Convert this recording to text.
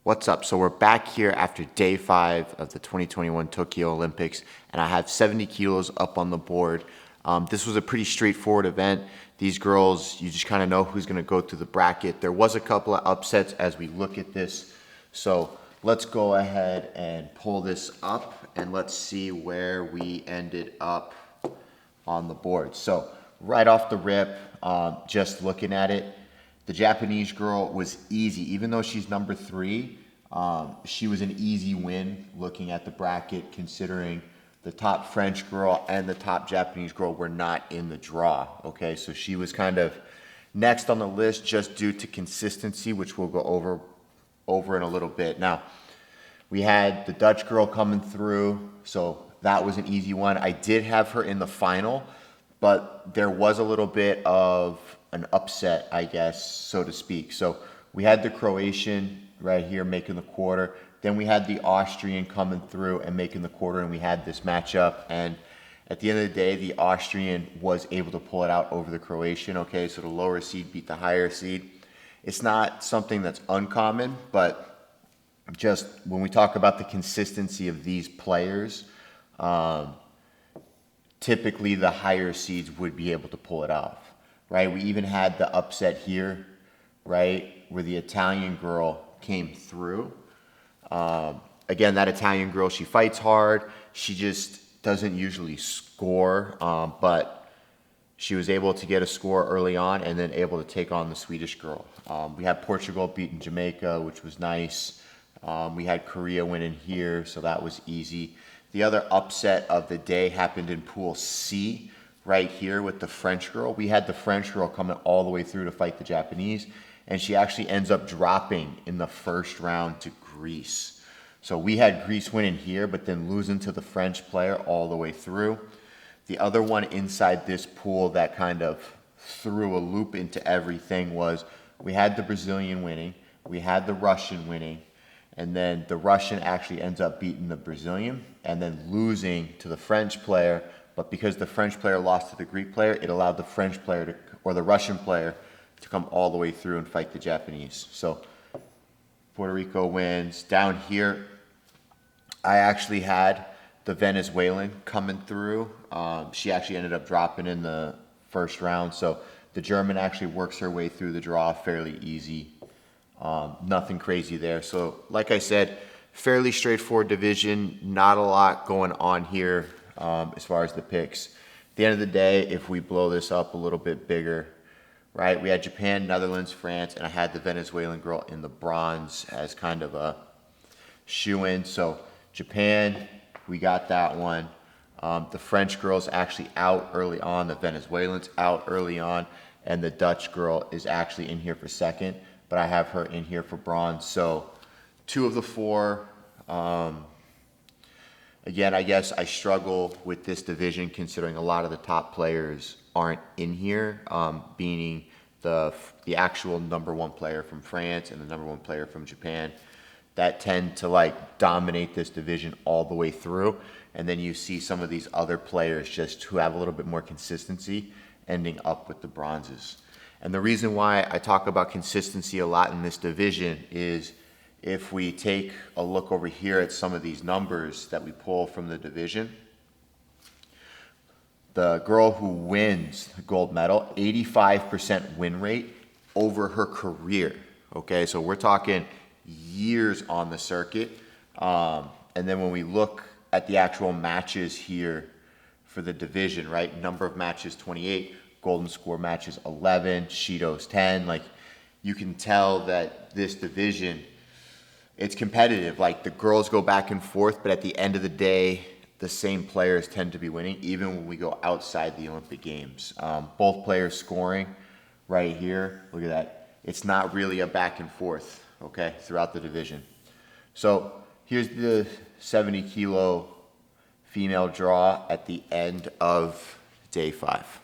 What's up? So we're back here after day 5 of the 2021 Tokyo Olympics, and I have 70 kilos up on the board. This was a pretty straightforward event. These girls, you just kind of know who's going to go through the bracket. There was a couple of upsets as we look at this. So let's go ahead and pull this up and let's see where we ended up on the board. So right off the rip, just looking at it, the Japanese girl was easy. Even though she's number 3, she was an easy win looking at the bracket, considering the top French girl and the top Japanese girl were not in the draw. Okay, so she was kind of next on the list just due to consistency, which we'll go over in a little bit. Now, we had the Dutch girl coming through, so that was an easy one. I did have her in the final, but there was a little bit of an upset, I guess, so to speak. So we had the Croatian right here making the quarter. Then we had the Austrian coming through and making the quarter, and we had this matchup. And at the end of the day, the Austrian was able to pull it out over the Croatian. Okay, so the lower seed beat the higher seed. It's not something that's uncommon, but just when we talk about the consistency of these players, typically the higher seeds would be able to pull it off. Right, we even had the upset here, right, where the Italian girl came through. Again, that Italian girl, she fights hard. She just doesn't usually score, but she was able to get a score early on and then able to take on the Swedish girl. We had Portugal beating Jamaica, which was nice. We had Korea winning here, so that was easy. The other upset of the day happened in Pool C, right here with the French girl. We had the French girl coming all the way through to fight the Japanese, and she actually ends up dropping in the first round to Greece. So we had Greece winning here, but then losing to the French player all the way through. The other one inside this pool that kind of threw a loop into everything was we had the Brazilian winning, we had the Russian winning, and then the Russian actually ends up beating the Brazilian and then losing to the French player. But because the French player lost to the Greek player, it allowed the French player to, or the Russian player to come all the way through and fight the Japanese. So Puerto Rico wins. Down here, I actually had the Venezuelan coming through. She actually ended up dropping in the first round. So the German actually works her way through the draw fairly easy. Nothing crazy there. So like I said, fairly straightforward division. Not a lot going on here. As far as the picks. At the end of the day, if we blow this up a little bit bigger, right, we had Japan, Netherlands, France, and I had the Venezuelan girl in the bronze as kind of a shoe-in. So Japan, we got that one. The French girl's actually out early on, the Venezuelan's out early on, and the Dutch girl is actually in here for second, but I have her in here for bronze. So 2 of the 4, again, I guess I struggle with this division considering a lot of the top players aren't in here, being the actual number 1 player from France and the number 1 player from Japan that tend to like dominate this division all the way through. And then you see some of these other players just who have a little bit more consistency ending up with the bronzes. And the reason why I talk about consistency a lot in this division is if we take a look over here at some of these numbers that we pull from the division, the girl who wins the gold medal, 85% win rate over her career. Okay, so we're talking years on the circuit. And then when we look at the actual matches here for the division, right, number of matches 28, golden score matches 11, Shido's 10. Like, you can tell that this division, it's competitive. Like, the girls go back and forth, but at the end of the day, the same players tend to be winning, even when we go outside the Olympic Games. Both players scoring right here. Look at that. It's not really a back and forth, okay, throughout the division. So here's the 70 kilo female draw at the end of day 5.